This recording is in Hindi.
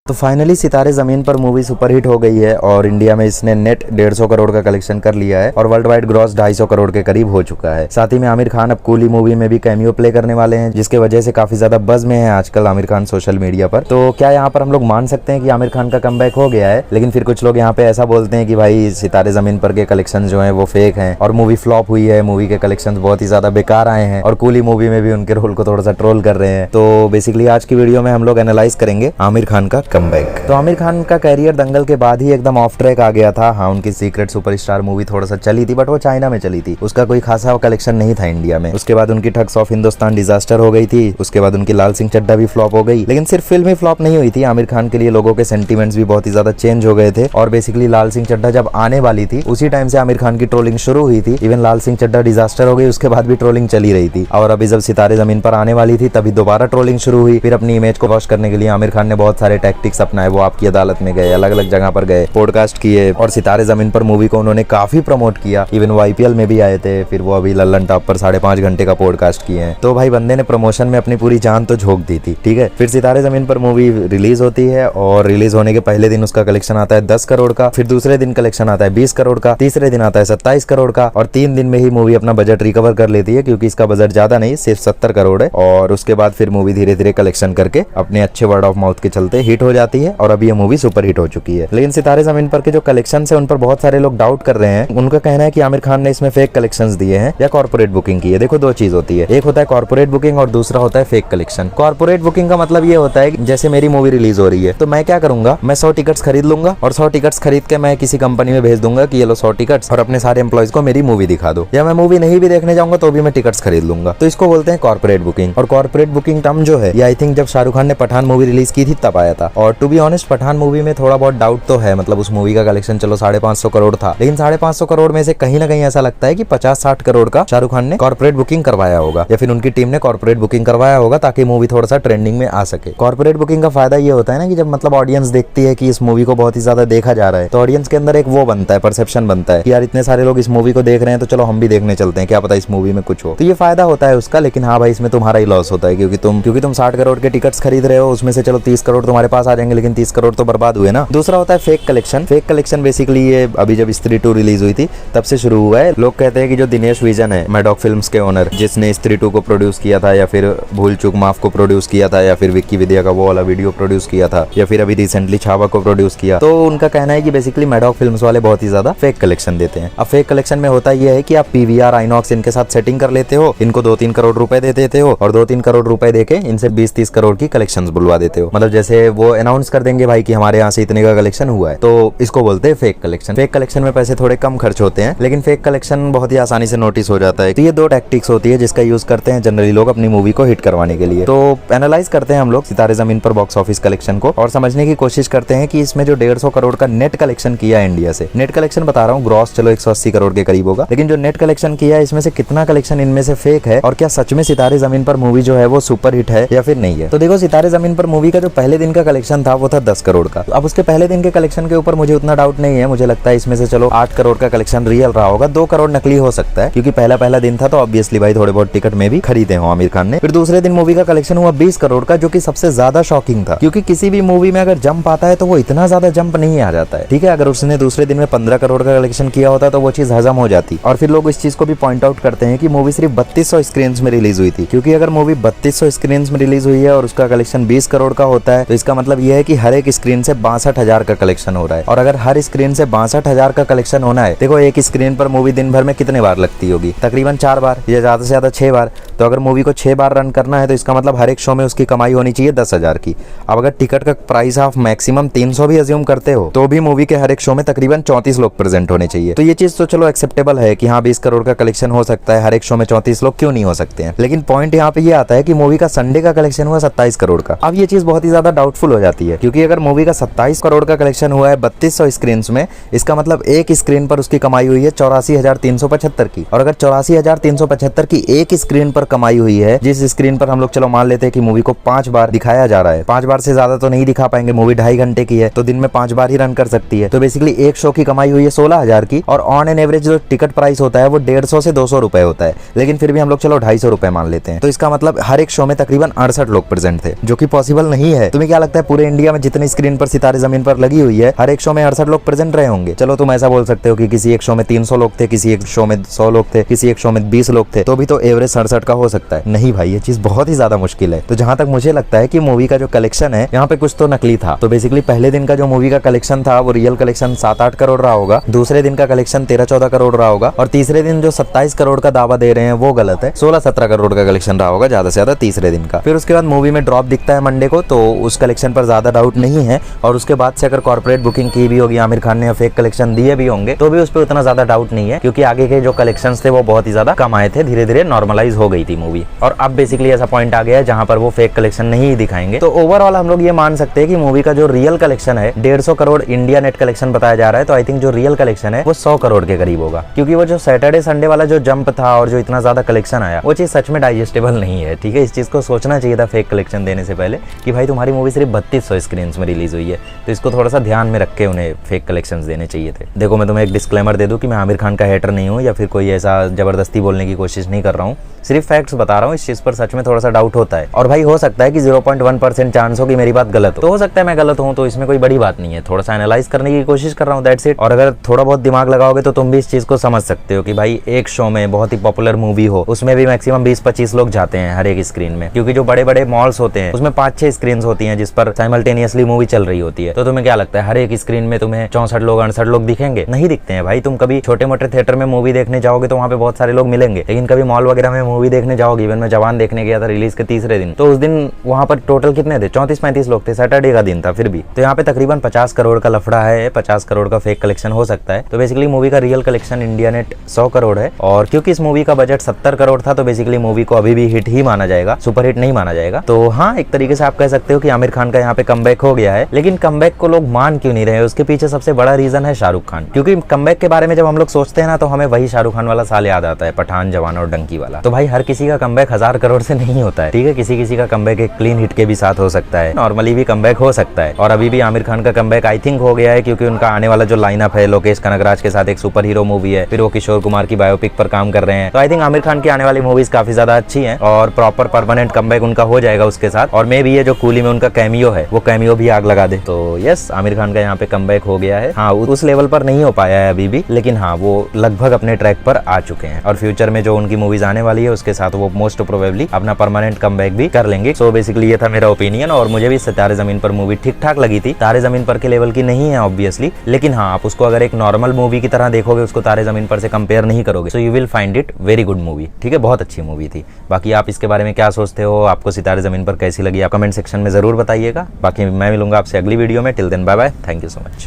तो फाइनली सितारे जमीन पर मूवी सुपरहिट हो गई है और इंडिया में इसने नेट 150 करोड़ का कलेक्शन कर लिया है और वर्ल्ड वाइड ग्रॉस 250 करोड़ के करीब हो चुका है। साथ ही में आमिर खान अब कूली मूवी में भी कैमियो प्ले करने वाले हैं, जिसके वजह से काफी ज्यादा बज में है आजकल आमिर खान सोशल मीडिया पर। तो क्या यहाँ पर हम लोग मान सकते हैं कि आमिर खान का कमबैक हो गया है? लेकिन फिर कुछ लोग यहाँ पे ऐसा बोलते हैं कि भाई सितारे जमीन पर के कलेक्शन जो है वो फेक है और मूवी फ्लॉप हुई है, मूवी के कलेक्शन बहुत ही ज्यादा बेकार आए हैं और कूली मूवी में भी उनके रोल को थोड़ा सा ट्रोल कर रहे हैं। तो बेसिकली आज की वीडियो में हम लोग एनालाइज करेंगे आमिर खान का कमबैक। तो आमिर खान का कैरियर दंगल के बाद ही एकदम ऑफ ट्रैक आ गया था। हाँ, उनकी सीक्रेट सुपरस्टार मूवी थोड़ा सा चली थी, बट वो चाइना में चली थी, उसका कोई खासा कलेक्शन नहीं था इंडिया में। उसके बाद उनकी ठग्स ऑफ हिंदुस्तान डिजास्टर हो गई थी, उसके बाद उनकी लाल सिंह चड्ढा भी फ्लॉप हो गई। लेकिन सिर्फ फिल्म ही फ्लॉप नहीं हुई थी, आमिर खान के लिए लोगों के सेंटीमेंट्स भी बहुत ही ज्यादा चेंज हो गए थे और बेसिकली लाल सिंह चड्ढा जब आने वाली थी उसी टाइम से आमिर खान की ट्रोलिंग शुरू हुई थी। इवन लाल सिंह चड्ढा डिजास्टर हो गई, उसके बाद भी ट्रोलिंग चली रही थी और अभी जब सितारे जमीन पर आने वाली थी तभी दोबारा ट्रोलिंग शुरू हुई। फिर अपनी इमेज को वॉश करने के लिए आमिर खान ने बहुत सारे टैक्टिक्स अपनाए। वो आपकी अदालत में गए, अलग अलग जगह पर गए, पॉडकास्ट किए और सितारे जमीन पर मूवी को उन्होंने काफी प्रमोट किया। इवन वो IPL में भी आए थे, फिर वो अभी लल्लन टॉप पर 5.5 घंटे का पॉडकास्ट किए हैं। तो भाई बंदे ने प्रमोशन में अपनी पूरी जान तो झोंक दी थी, ठीक है। फिर सितारे जमीन पर मूवी रिलीज होती है और रिलीज होने के पहले दिन उसका कलेक्शन आता है 10 करोड़ का, फिर दूसरे दिन कलेक्शन आता है 20 करोड़ का, तीसरे दिन आता है 27 करोड़ का और 3 दिन में ही मूवी अपना बजट रिकवर कर लेती है, क्योंकि इसका बजट ज्यादा नहीं, सिर्फ 70 करोड़ है। और उसके बाद फिर मूवी धीरे धीरे कलेक्शन करके अपने अच्छे वर्ड ऑफ माउथ के चलते हिट हो जाती है और अभी ये मूवी सुपर हिट हो चुकी है। लेकिन सितारे जमीन पर के जो कलेक्शन है उन पर बहुत सारे लोग डाउट कर रहे हैं। उनका कहना है कि आमिर खान ने इसमें फेक कलेक्शंस दिए हैं या कॉर्पोरेट बुकिंग की है। देखो, दो चीज होती है, एक होता है कॉर्पोरेट बुकिंग और दूसरा होता है फेक कलेक्शन। कॉर्पोरेट बुकिंग का मतलब ये होता है कि जैसे मेरी मूवी रिलीज हो रही है तो मैं क्या करूंगा, मैं 100 टिकट्स खरीद लूंगा और 100 टिकट्स खरीद के मैं किसी कंपनी में भेज दूंगा कि ये लो 100 टिकट्स और अपने सारे एम्प्लॉइज को मेरी मूवी दिखा दो, या मैं मूवी नहीं भी देखने जाऊंगा तो भी मैं टिकट्स खरीद लूंगा। तो इसको बोलते हैं कॉर्पोरेट बुकिंग। और कॉर्पोरेट बुकिंग टर्म जो है ये आई थिंक जब शाहरुख खान ने पठान मूवी रिलीज की थी तब आया था। और to be honest Pathaan movie में थोड़ा बहुत डाउट तो है, मतलब उस मूवी का कलेक्शन चलो 550 करोड़ था, लेकिन 550 करोड़ में से कहीं ना कहीं ऐसा लगता है कि 50-60 करोड़ का शाहरुख खान ने कॉर्पोरेट बुकिंग करवाया होगा या फिर उनकी टीम ने कॉर्पोरेट बुकिंग करवाया होगा ताकि मूवी थोड़ा सा ट्रेंडिंग में आ सके। कॉर्पोरेट बुकिंग का फायदा ये होता है ना कि जब मतलब ऑडियंस देखती है कि इस मूवी को बहुत ही ज्यादा देखा जा रहा है तो ऑडियंस के अंदर एक वो बनता है, परसेप्शन बनता है कि यार इतने सारे लोग इस मूवी को देख रहे हैं तो चलो हम भी देखने चलते हैं, क्या पता इस मूवी में कुछ हो। तो ये फायदा होता है उसका। लेकिन हाँ भाई, इसमें तुम्हारा ही लॉस होता है क्योंकि तुम 60 करोड़ के टिकट्स खरीद रहे हो, उसमें से चलो 30 करोड़ तुम्हारे पास आ जाएंगे, लेकिन 30 करोड़ तो बर्बाद हुए ना। दूसरा होता है fake collection. Fake collection basically ये अभी जब स्त्री 2 रिलीज हुई थी तब से शुरू हुआ है। लोग कहते हैं कि जो दिनेश विजन है, मैडॉक फिल्म्स के ओनर, जिसने स्त्री 2 को प्रोड्यूस किया था या फिर भूल चूक माफ को प्रोड्यूस किया था या फिर विक्की विद्या का वो वाला वीडियो प्रोड्यूस किया था या फिर अभी रिसेंटली छावा को प्रोड्यूस किया, तो उनका कहना है कि बेसिकली मैडॉक फिल्म्स वाले बहुत ही ज्यादा फेक कलेक्शन देते हैं। अब फेक कलेक्शन में होता यह है कि आप PVR आइनॉक्स इनके साथ सेटिंग कर लेते हो, इनको 2-3 करोड़ रुपए दे देते हो और 2-3 करोड़ रुपए देके इनसे 20-30 करोड़ की कलेक्शन बुलवा देते हो। मतलब जैसे वो अनाउंस कर देंगे भाई कि हमारे यहाँ से इतने का कलेक्शन हुआ है, तो इसको बोलते हैं फेक कलेक्शन। फेक कलेक्शन में पैसे थोड़े कम खर्च होते हैं लेकिन फेक कलेक्शन बहुत ही आसानी से नोटिस हो जाता है। तो ये दो टैक्टिक्स होती है जिसका यूज करते हैं जनरली लोग अपनी मूवी को हिट करवाने के लिए। तो एनालाइज करते हैं हम लोग सितारे जमीन पर बॉक्स ऑफिस कलेक्शन को और समझने की कोशिश करते हैं कि इसमें जो 150 करोड़ का नेट कलेक्शन किया है इंडिया से, नेट कलेक्शन बता रहा हूँ, ग्रॉस चलो 180 करोड़ के करीब होगा, लेकिन जो नेट कलेक्शन किया है इसमें से कितना कलेक्शन इनमें से फेक है और क्या सच में सितारे जमीन पर मूवी जो है वो सुपर हिट है या फिर नहीं है। तो देखो, सितारे जमीन पर मूवी का जो पहले दिन का कलेक्शन था वो था 10 करोड़ का। अब उसके पहले दिन के कलेक्शन के ऊपर मुझे उतना डाउट नहीं है, मुझे लगता है इसमें से चलो 8 करोड़ का कलेक्शन रियल रहा होगा, 2 करोड़ नकली हो सकता है क्योंकि पहला दिन था तो ऑब्वियसली भाई थोड़े बहुत टिकट में भी खरीदे हो आमिर खान ने। फिर दूसरे दिन मूवी का कलेक्शन हुआ 20 करोड़ का, जो कि सबसे ज्यादा शॉकिंग था क्योंकि किसी भी मूवी में अगर जंप आता है तो वो इतना ज्यादा जंप नहीं आ जाता है, ठीक है। अगर उसने दूसरे दिन में 15 करोड़ का कलेक्शन किया होता तो वो चीज हजम हो जाती। और फिर लोग इस चीज को भी पॉइंट आउट करते हैं कि मूवी सिर्फ 3200 स्क्रीन में रिलीज हुई थी, क्योंकि अगर मूवी 3200 स्क्रीन में रिलीज हुई है और उसका कलेक्शन 20 करोड़ का होता है तो इसका मतलब यह है कि हर एक स्क्रीन से 62,000 का कलेक्शन हो रहा है। और अगर हर स्क्रीन से 62,000 का कलेक्शन होना है, देखो एक स्क्रीन पर मूवी दिन भर में कितने बार लगती होगी, तकरीबन 4 बार या ज्यादा से ज्यादा 6 बार। तो अगर मूवी को 6 बार रन करना है तो इसका मतलब हर एक शो में उसकी कमाई होनी चाहिए 10,000 की। अब अगर टिकट का प्राइस आप मैक्सिमम 300 भी अज्यूम करते हो तो भी मूवी के हर एक शो में तकरीबन 34 लोग प्रेजेंट होने चाहिए। तो ये चीज तो चलो एक्सेप्टेबल है कि हाँ 20 करोड़ का कलेक्शन हो सकता है, हर एक शो में 34 लोग क्यों नहीं हो सकते हैं। लेकिन पॉइंट यहाँ पे ये आता है कि मूवी का संडे का कलेक्शन हुआ 27 करोड़ का। अब ये चीज बहुत ही ज्यादा डाउटफुल हो जाती है क्योंकि अगर मूवी का 27 करोड़ का कलेक्शन हुआ है 3200 स्क्रीन में, इसका मतलब एक स्क्रीन पर उसकी कमाई हुई है 84,375 की। और अगर 84,375 की एक स्क्रीन पर कमाई हुई है, जिस स्क्रीन पर हम लोग चलो मान लेते हैं कि मूवी को 5 बार दिखाया जा रहा है, 5 बार से ज्यादा तो नहीं दिखा पाएंगे, मूवी 2.5 घंटे की है तो दिन में 5 बार ही रन कर सकती है। तो बेसिकली एक शो की कमाई हुई है 16,000 की और ऑन एन एवरेज जो टिकट प्राइस होता है वो 150 से 200 रुपए होता है, लेकिन फिर भी हम लोग चलो 250 रुपए मान लेते हैं। तो इसका मतलब हर एक शो में तकरीबन 68 लोग प्रेजेंट थे, जो कि पॉसिबल नहीं है। तुम्हें क्या लगता है पूरे इंडिया में जितनी स्क्रीन पर सितारे जमीन पर लगी हुई है, हर एक शो में 68 लोग प्रेजेंट रहे होंगे। चलो तुम ऐसा बोल सकते हो कि किसी एक शो में 300 लोग थे, किसी एक शो में 100 लोग थे, किसी एक शो में 20 लोग थे, तो भी तो एवरेज 67 का हो सकता है। नहीं भाई, ये चीज बहुत ही ज्यादा मुश्किल है। तो जहां तक मुझे लगता है कि मूवी का जो कलेक्शन है यहाँ पे कुछ तो नकली था। तो बेसिकली पहले दिन का जो मूवी का कलेक्शन था वो रियल कलेक्शन 7-8 करोड़ रहा होगा, दूसरे दिन का कलेक्शन 13-14 करोड़ रहा होगा, और तीसरे दिन जो 27 करोड़ का दावा दे रहे हैं वो गलत है। 16-17 करोड़ का कलेक्शन रहा होगा ज्यादा से ज्यादा तीसरे दिन का। फिर उसके बाद मूवी में ड्रॉप दिखता है मंडे को, तो उस कलेक्शन पर ज्यादा डाउट नहीं है। और उसके बाद से अगर कॉर्पोरेट बुकिंग की भी होगी आमिर खान ने, फेक कलेक्शन दिए भी होंगे, तो भी उस पर उतना ज्यादा डाउट नहीं है, क्योंकि आगे के जो कलेक्शंस थे वो बहुत ही ज्यादा कम आए थे, धीरे धीरे नॉर्मलाइज हो गई थी मूवी। और अब बेसिकली ऐसा पॉइंट आ गया है जहां पर वो फेक कलेक्शन नहीं दिखाएंगे। तो ओवरऑल हम लोग ये मान सकते हैं कि मूवी का जो रियल कलेक्शन है 150 करोड़ इंडिया नेट कलेक्शन बताया जा रहा है। तो आई थिंक जो रियल कलेक्शन है वो 100 करोड़ के करीब होगा, क्योंकि वो जो सैटरडे संडे वाला जो जंप था और जो इतना ज्यादा कलेक्शन आया वो चीज सच में डाइजेस्टेबल नहीं है। ठीक है, इस चीज को सोचना चाहिए था फेक कलेक्शन देने से पहले कि भाई तुम्हारी मूवी सिर्फ 3200 स्क्रीन में रिलीज हुई है, तो इसको थोड़ा सा ध्यान में रख के उन्हें फेक कलेक्शंस देने चाहिए थे। देखो मैं तुम्हें एक डिस्क्लेमर दे दूं कि मैं आमिर खान का हेटर नहीं हूं या फिर कोई ऐसा जबरदस्ती बोलने की कोशिश नहीं कर रहा हूं, सिर्फ फैक्ट्स बता रहा हूँ। इस चीज पर सच में थोड़ा सा डाउट होता है। और भाई हो सकता है कि 0.1% चांस हो कि मेरी बात गलत हो, तो हो सकता है मैं गलत हूँ, तो इसमें कोई बड़ी बात नहीं है। थोड़ा सा एनालाइज करने की कोशिश कर रहा हूँ, दैट्स इट। और अगर थोड़ा बहुत दिमाग लगाओगे तो तुम भी इस चीज को समझ सकते हो कि भाई एक शो में बहुत ही पॉपुलर मूवी हो, उसमें भी मैक्सिमम 20-25 लोग जाते हैं हर एक स्क्रीन में, क्योंकि जो बड़े बड़े मॉल्स होते हैं उसमें 5-6 स्क्रीन होती हैं जिस पर साइमल्टेनियसली मूवी चल रही होती है। तो तुम्हें क्या लगता है हर एक स्क्रीन में तुम्हें 64 लोग 68 लोग दिखेंगे? नहीं दिखते हैं भाई। तुम कभी छोटे मोटे थिएटर में मूवी देखने जाओगे तो वहाँ पे बहुत सारे लोग मिलेंगे, लेकिन कभी मॉल वगैरह में मूवी देखने जाओगे, इवन मैं जवान देखने गया था रिलीज के तीसरे दिन, तो उस दिन वहाँ पर टोटल कितने थे? 34-35 लोग थे, सैटरडे का दिन था फिर भी। तो यहाँ पे तकरीबन 50 करोड़ का लफड़ा है, 50 करोड़ का फेक कलेक्शन हो सकता है। तो बेसिकली मूवी का real collection India net 100 crore है, और क्योंकि इस मूवी का बजट 70 करोड़ था तो बेसिकली मूवी को अभी भी हिट ही माना जाएगा, सुपर हिट नहीं माना जाएगा। तो हाँ, एक तरीके से आप कह सकते हो कि आमिर खान का यहाँ पे कमबैक हो गया है। लेकिन कमबैक को लोग मान क्यों नहीं रहे? उसके पीछे सबसे बड़ा रीजन है शाहरुख खान, क्योंकि कमबैक के बारे में जब हम लोग सोचते हैं ना तो हमें वही शाहरुख खान वाला साल याद आता है, पठान, जवान और डंकी वाला। तो भाई हर किसी का कमबैक 1000 करोड़ से नहीं होता है। ठीक है, किसी किसी का कमबैक एक क्लीन हिट के भी साथ हो सकता है, नॉर्मली भी कमबैक हो सकता है। और अभी भी आमिर खान का कमबैक आई थिंक हो गया है, क्योंकि उनका आने वाला जो लाइनअप है लोकेश कनगराज के साथ एक सुपर हीरो मूवी है, फिर वो किशोर कुमार की बायोपिक पर काम कर रहे हैं। तो आई थिंक आमिर खान की आने वाली मूवीज काफी ज्यादा अच्छी हैं और प्रॉपर परमानेंट कमबैक उनका हो जाएगा उसके साथ। और मे भी ये जो कूली में उनका कैमियो है वो कैमियो भी आग लगा दे। तो यस, आमिर खान का यहाँ पे कमबैक हो गया है। हाँ, उस लेवल पर नहीं हो पाया है अभी भी, लेकिन हाँ वो लगभग अपने ट्रैक पर आ चुके हैं। और फ्यूचर में जो उनकी मूवीज आने वाली है उसके साथ वो मोस्ट प्रोबेबली अपना परमानेंट कमबैक भी कर लेंगे। सो बेसिकली ये था मेरा ओपिनियन, और मुझे भी सितारे जमीन पर मूवी ठीक ठाक लगी थी। तारे जमीन पर के लेवल की नहीं है ऑब्वियसली, लेकिन हाँ आप उसको अगर एक नॉर्मल मूवी की तरह देखोगे, उसको तारे जमीन पर से कंपेयर नहीं करोगे, so you will find it very good movie. ठीक है, बहुत अच्छी मूवी थी। बाकी आप इसके बारे में क्या सोचते हो, आपको सितारे जमीन पर कैसी लगी, आप कमेंट सेक्शन में जरूर बताइएगा। बाकी मैं मिलूंगा आपसे अगली वीडियो में। Till then bye bye, thank you so much.